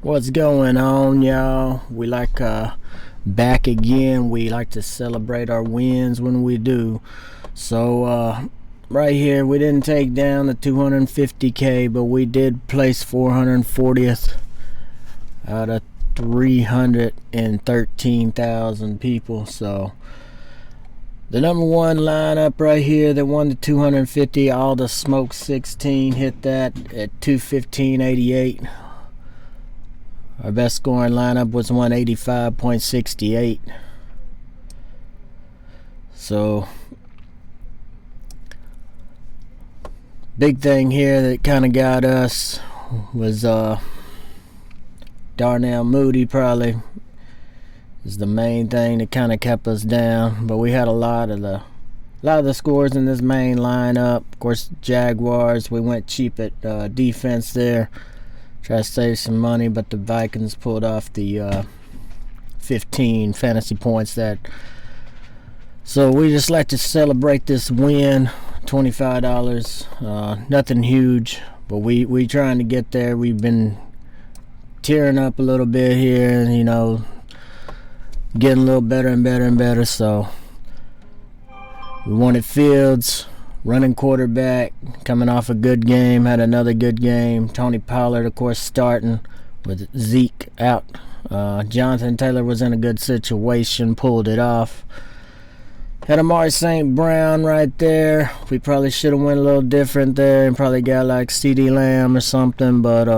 What's going on, y'all? We back again. We like to celebrate our wins when we do. So right here, we didn't take down the 250K, but we did place 440th out of 313,000 people. So the number one lineup right here that won the 250, all the smoke 16 hit that at 215.88. Our best scoring lineup was 185.68. So big thing here that kind of got us was Darnell Moody probably is the main thing that kind of kept us down. But we had a lot of the scores in this main lineup. Of course, Jaguars, we went cheap at defense there. Try to save some money, but the Vikings pulled off the 15 fantasy points that. So we just like to celebrate this win, $25. Nothing huge, but we trying to get there. We've been tearing up a little bit here, and getting a little better and better and better. So we wanted Fields, running quarterback, coming off a good game, had another good game. Tony Pollard, of course, starting with Zeke out. Jonathan Taylor was in a good situation, pulled it off. Had Amari St. Brown right there. We probably should have went a little different there and probably got like CeeDee Lamb or something, but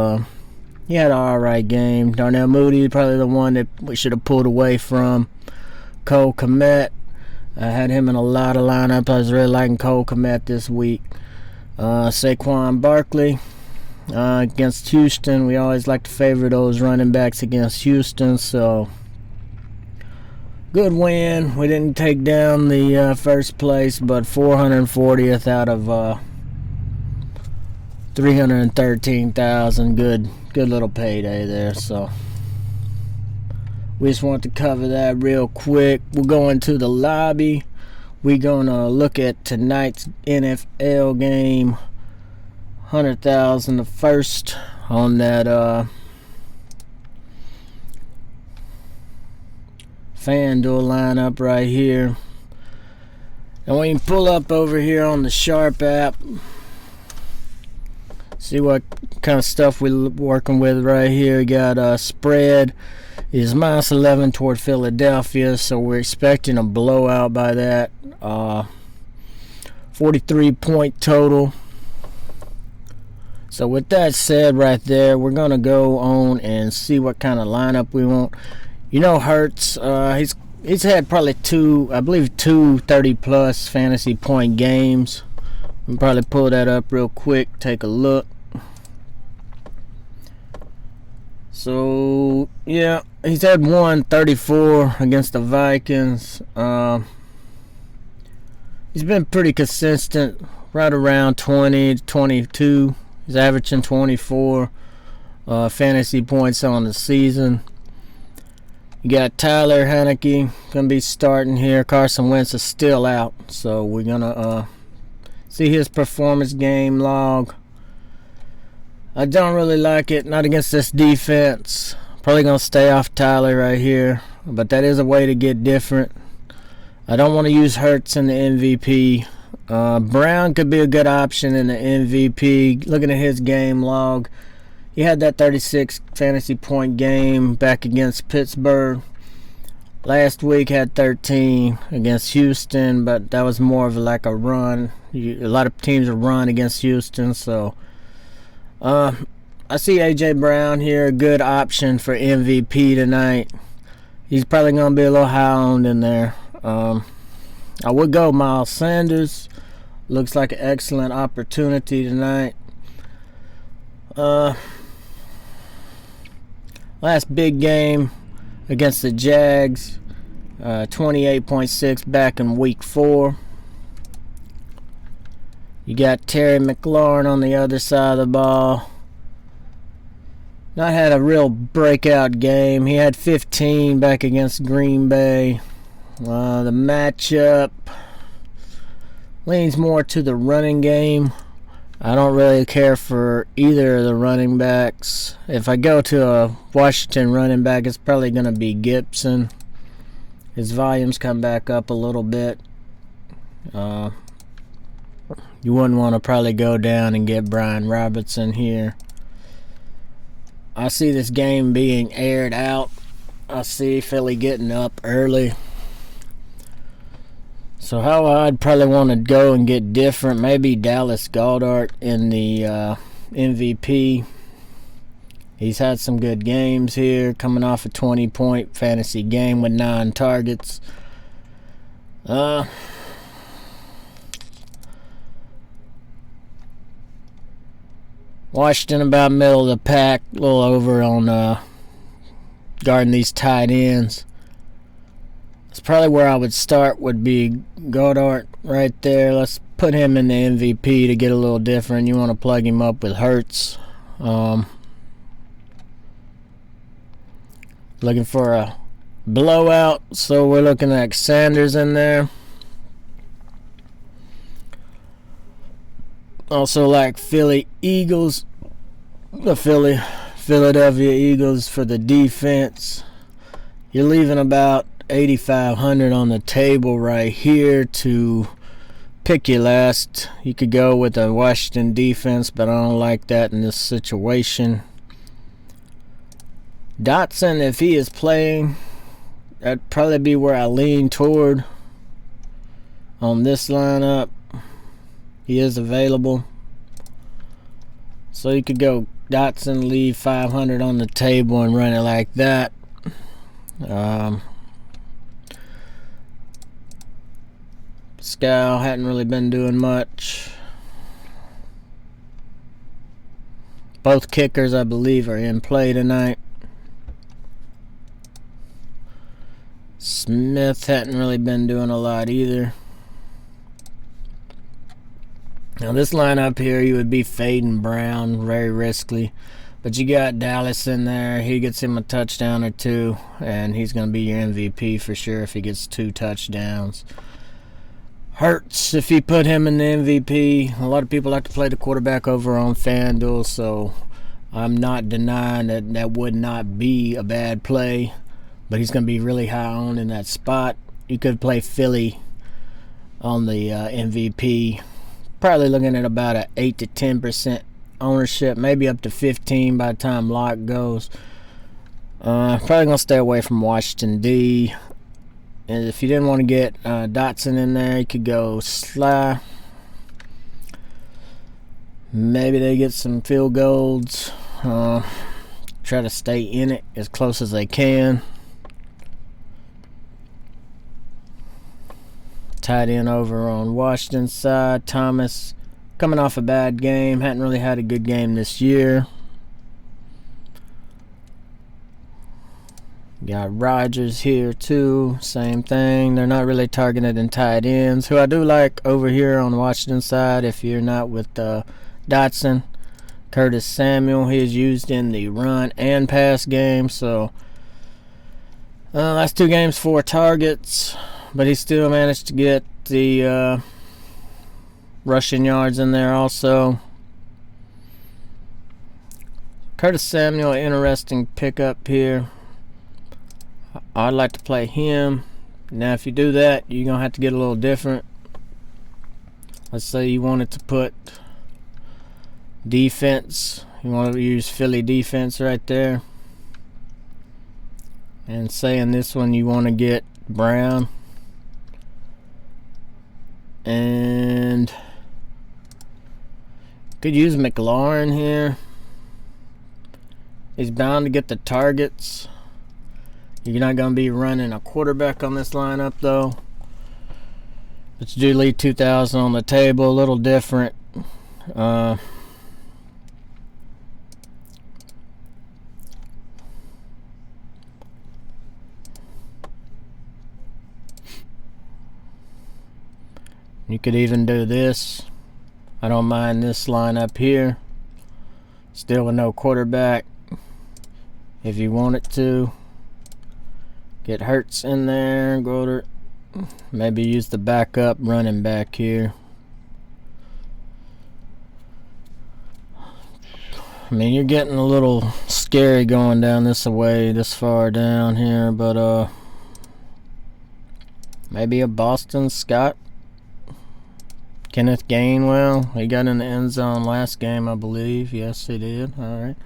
he had an alright game. Darnell Moody, probably the one that we should have pulled away from. Cole Kmet, I had him in a lot of lineups. I was really liking Cole Kmet this week. Saquon Barkley against Houston. We always like to favor those running backs against Houston. So good win. We didn't take down the first place, but 440th out of 313,000. Good little payday there. So we just want to cover that real quick. We'll go into the lobby. We're going to look at tonight's NFL game. 100,000 the first on that Fanduel lineup right here. And we can pull up over here on the Sharp app. See what kind of stuff we're working with right here. We got spread is minus 11 toward Philadelphia, so we're expecting a blowout by that. 43-point total. So with that said right there, we're going to go on and see what kind of lineup we want. Hurts, he's had probably two 30-plus fantasy point games. We'll probably pull that up real quick, take a look. So, yeah, he's had 134 against the Vikings. He's been pretty consistent, right around 20 to 22. He's averaging 24 fantasy points on the season. You got Tyler Heineke going to be starting here. Carson Wentz is still out, so we're going to see his performance game log. I don't really like it, not against this defense. Probably going to stay off Tyler right here, but that is a way to get different. I don't want to use Hurts in the MVP. Brown could be a good option in the MVP. Looking at his game log, he had that 36 fantasy point game back against Pittsburgh. Last week had 13 against Houston, but that was more of like a run. A lot of teams are run against Houston, so I see A.J. Brown here, a good option for MVP tonight. He's probably going to be a little high owned in there. I would go Miles Sanders. Looks like an excellent opportunity tonight. Last big game against the Jags, 28.6 back in week 4. You got Terry McLaurin on the other side of the ball. Not had a real breakout game. He had 15 back against Green Bay. The matchup leans more to the running game. I don't really care for either of the running backs. If I go to a Washington running back, it's probably going to be Gibson. His volumes come back up a little bit. You wouldn't want to probably go down and get Brian Robertson here. I see this game being aired out. I see Philly getting up early. So how I'd probably want to go and get different, maybe Dallas Goedert in the MVP. He's had some good games here, coming off a 20-point fantasy game with 9 targets. Washington about middle of the pack, a little over on guarding these tight ends. That's probably where I would start, would be Goddard right there. Let's put him in the MVP to get a little different. You want to plug him up with Hurts. Looking for a blowout, so we're looking at Sanders in there. Also like the Philadelphia Eagles for the defense. You're leaving about 8,500 on the table right here to pick your last. You could go with a Washington defense, but I don't like that in this situation. Dotson, if he is playing, that'd probably be where I lean toward on this lineup. He is available, so you could go Dotson, leave 500 on the table and run it like that. Pascal hadn't really been doing much. Both kickers, I believe, are in play tonight. Smith hadn't really been doing a lot either. Now this lineup here, you would be fading Brown, very risky. But you got Dallas in there. He gets him a touchdown or two, and he's going to be your MVP for sure if he gets 2 touchdowns. Hurts, if you put him in the MVP. A lot of people like to play the quarterback over on Fanduel, so I'm not denying that that would not be a bad play. But he's going to be really high on in that spot. You could play Philly on the MVP. Probably looking at about an 8 to 10% ownership, maybe up to 15 by the time lock goes. Probably going to stay away from Washington D. And if you didn't want to get Dotson in there, you could go Sly. Maybe they get some field goals. Try to stay in it as close as they can. Tight end over on Washington's side. Thomas coming off a bad game. Hadn't really had a good game this year. Got Rodgers here too. Same thing. They're not really targeted in tight ends. Who I do like over here on Washington's side, if you're not with Dotson, Curtis Samuel. He is used in the run and pass game. So last 2 games, 4 targets. But he still managed to get the rushing yards in there also. Curtis Samuel, interesting pickup here. I'd like to play him. Now, if you do that, you're going to have to get a little different. Let's say you wanted to put defense. You want to use Philly defense right there. And say in this one you want to get Brown. And could use McLaurin here. He's bound to get the targets. You're not going to be running a quarterback on this lineup though. But you do leave 2,000 on the table. A little different. You could even do this. I don't mind this lineup here. Still with no quarterback. If you wanted to. Get Hurts in there. Go to maybe use the backup running back here. I mean, you're getting a little scary going down this way, this far down here, but maybe a Boston Scott. Kenneth Gainwell, he got in the end zone last game, I believe. Yes, he did. All right.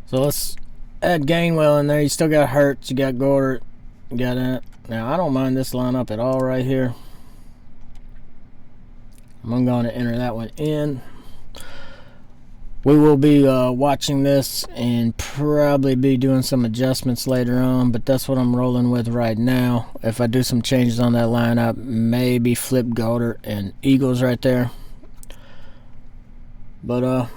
So let's add Gainwell in there. You still got Hurts, you got Goddard, you got that. Now, I don't mind this lineup at all right here. I'm going to enter that one in. We will be watching this and probably be doing some adjustments later on, but that's what I'm rolling with right now. If I do some changes on that lineup, maybe flip Goddard and Eagles right there. But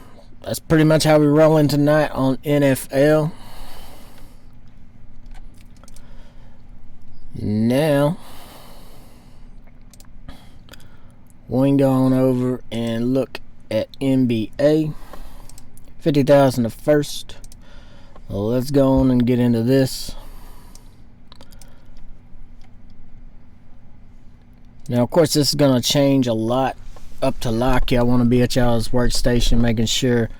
that's pretty much how we're rolling tonight on NFL. Now, we can go on over and look at NBA. 50,000 the first. Well, let's go on and get into this. Now, of course, this is going to change a lot up to lock. Y'all want to be at y'all's workstation, making sure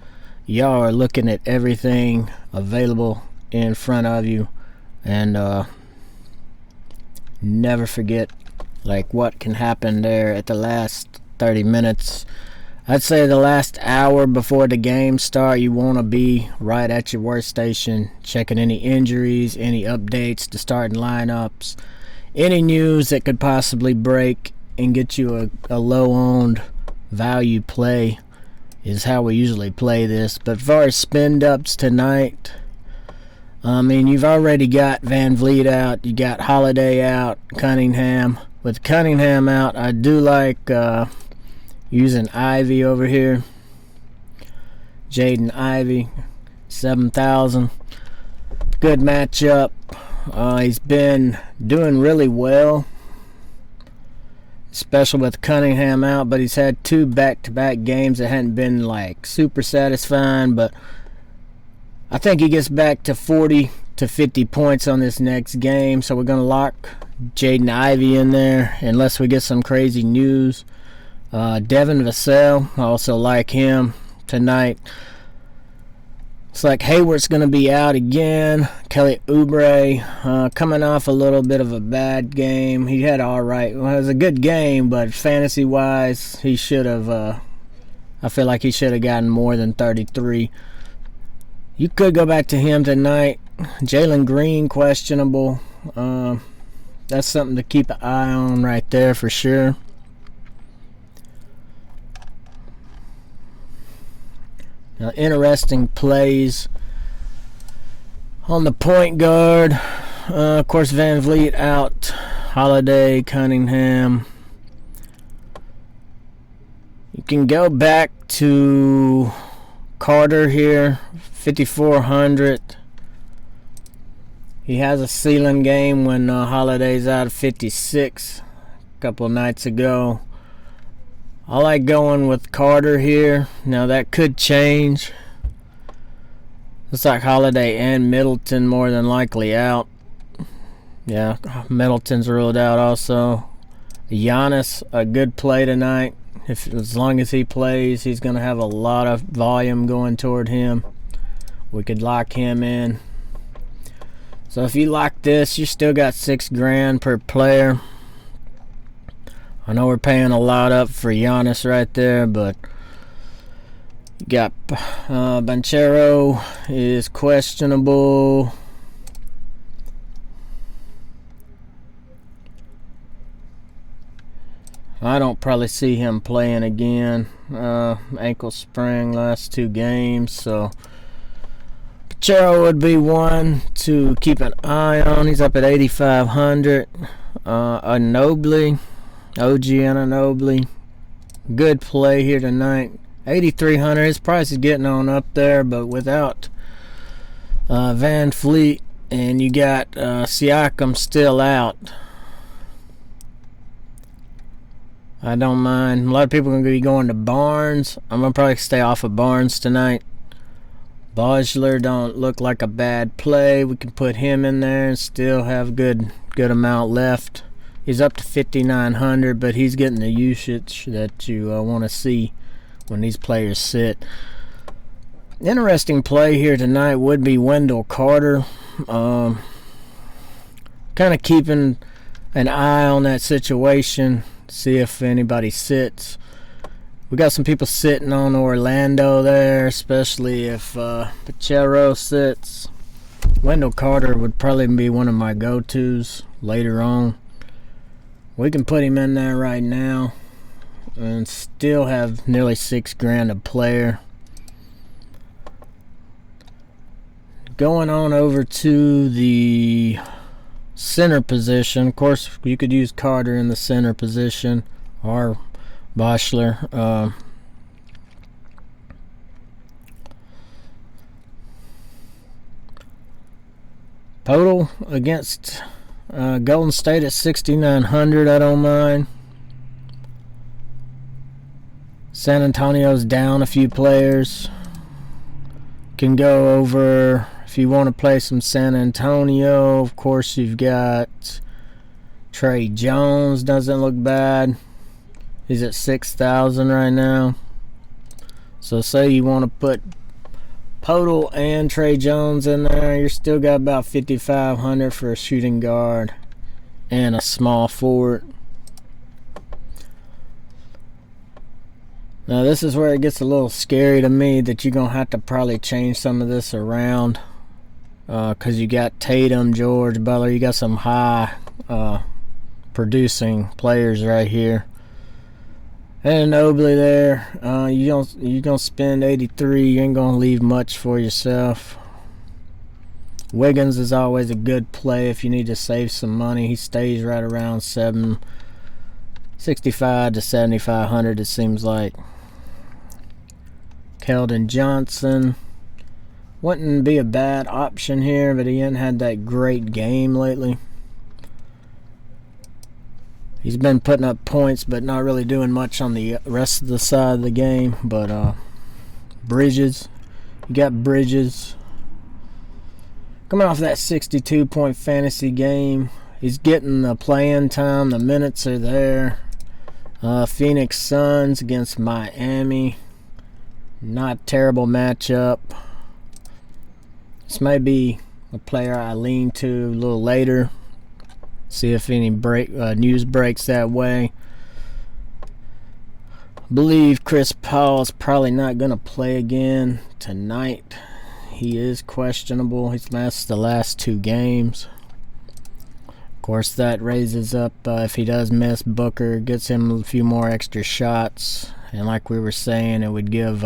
y'all are looking at everything available in front of you, and never forget like what can happen there at the last 30 minutes. I'd say the last hour before the game start, you want to be right at your workstation, checking any injuries, any updates to starting lineups, any news that could possibly break and get you a low-owned value play is how we usually play this. But as far as spin-ups tonight, I mean, you've already got Van Vliet out, you got Holiday out, Cunningham. With Cunningham out, I do like using Ivy over here. Jaden Ivy, 7,000. Good matchup. He's been doing really well, especially with Cunningham out, but he's had 2 back-to-back games that hadn't been like super satisfying, but I think he gets back to 40 to 50 points on this next game, so we're going to lock Jaden Ivy in there unless we get some crazy news. Devin Vassell, I also like him tonight. It's like Hayward's going to be out again. Kelly Oubre coming off a little bit of a bad game. He had all right. Well, it was a good game, but fantasy-wise, he should have. I feel like he should have gotten more than 33. You could go back to him tonight. Jalen Green, questionable. That's something to keep an eye on right there for sure. Now, interesting plays on the point guard. Of course, Van Vliet out. Holiday, Cunningham. You can go back to Carter here, 5,400. He has a ceiling game when Holiday's out of 56 a couple of nights ago. I like going with Carter here. Now that could change. Looks like Holiday and Middleton more than likely out. Yeah, Middleton's ruled out also. Giannis, a good play tonight. As long as he plays, he's going to have a lot of volume going toward him. We could lock him in. So if you lock this, you still got $6,000 per player. I know we're paying a lot up for Giannis right there, but you got Banchero is questionable. I don't probably see him playing again. Ankle sprain last 2 games, so Banchero would be one to keep an eye on. He's up at 8,500. Anunoby. OG Anunoby, good play here tonight. 8,300. His price is getting on up there, but without Van Vliet, and you got Siakam still out, I don't mind. A lot of people are going to be going to Barnes. I'm going to probably stay off of Barnes tonight. Bajler don't look like a bad play. We can put him in there and still have good amount left. He's up to 5,900, but he's getting the usage that you want to see when these players sit. Interesting play here tonight would be Wendell Carter. Kind of keeping an eye on that situation, see if anybody sits. We got some people sitting on Orlando there, especially if Pachero sits. Wendell Carter would probably be one of my go-tos later on. We can put him in there right now and still have nearly $6,000 a player. Going on over to the center position. Of course, you could use Carter in the center position or Boschler. Total against Golden State at 6,900. I don't mind. San Antonio's down a few players. Can go over if you want to play some San Antonio. Of course, you've got Trey Jones. Doesn't look bad. He's at 6,000 right now. So say you want to put Podol and Trey Jones in there, you're still got about 5,500 for a shooting guard and a small forward. Now this is where it gets a little scary to me that you're going to have to probably change some of this around, because you got Tatum, George, Butler, you got some high producing players right here. And Obley there, you're gonna spend 83. You ain't gonna leave much for yourself. Wiggins is always a good play if you need to save some money. He stays right around 765 to 7,500. It seems like. Keldon Johnson wouldn't be a bad option here, but he hasn't had that great game lately. He's been putting up points, but not really doing much on the rest of the side of the game. But Bridges, you got Bridges coming off that 62-point fantasy game. He's getting the playing time. The minutes are there. Phoenix Suns against Miami. Not a terrible matchup. This may be a player I lean to a little later. See if any news breaks that way. I believe Chris Paul's probably not going to play again tonight. He is questionable. He's missed the last 2 games. Of course, that raises up, if he does miss, Booker, gets him a few more extra shots. And like we were saying, it would give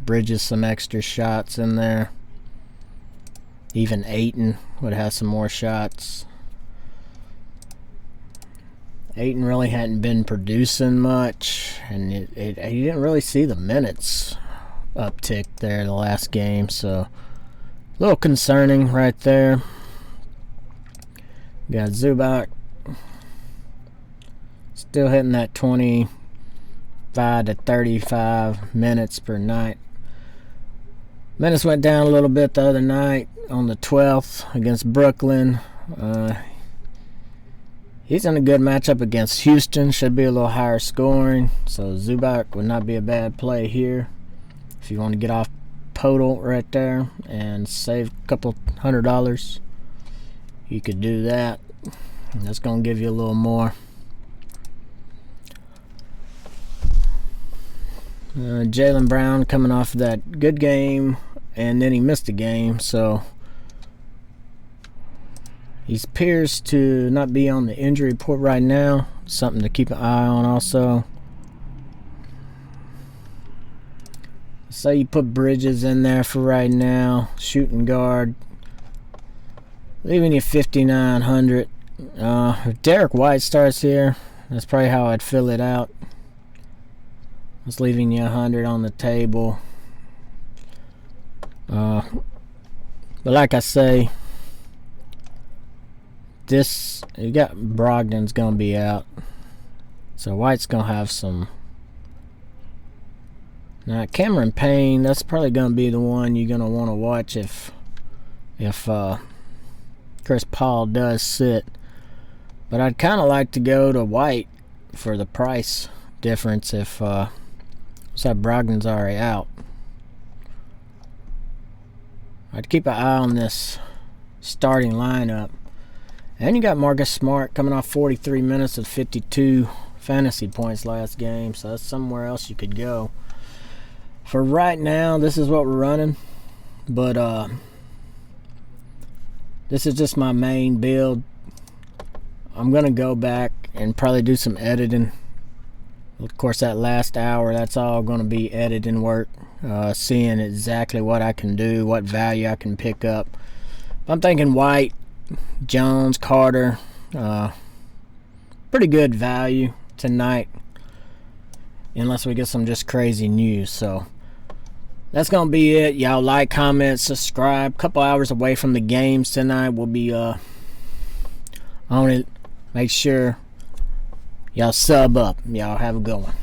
Bridges some extra shots in there. Even Ayton would have some more shots. Ayton really hadn't been producing much, and he didn't really see the minutes uptick there the last game, so a little concerning right there. Got Zubac still hitting that 25 to 35 minutes per night. Minutes went down a little bit the other night on the 12th against Brooklyn. He's in a good matchup against Houston. Should be a little higher scoring. So Zubac would not be a bad play here. If you want to get off Podol right there and save a couple $100, you could do that. And that's going to give you a little more. Jaylen Brown coming off of that good game, and then he missed a game. So he appears to not be on the injury report right now. Something to keep an eye on also. Say you put Bridges in there for right now. Shooting guard. Leaving you 5,900. If Derek White starts here, that's probably how I'd fill it out. It's leaving you 100 on the table. But like I say, you got Brogdon's gonna be out, so White's gonna have some. Now Cameron Payne, that's probably gonna be the one you're gonna want to watch if Chris Paul does sit. But I'd kind of like to go to White for the price difference if Brogdon's already out. I'd keep an eye on this starting lineup. And you got Marcus Smart coming off 43 minutes of 52 fantasy points last game, so that's somewhere else you could go. For right now, this is what we're running, but this is just my main build. I'm going to go back and probably do some editing. Of course, that last hour, that's all going to be editing work, seeing exactly what I can do, what value I can pick up. I'm thinking White, Jones, Carter, pretty good value tonight, unless we get some just crazy news. So that's going to be it. Y'all like, comment, subscribe. Couple hours away from the games tonight. We'll be on it. Make sure y'all sub up. Y'all have a good one.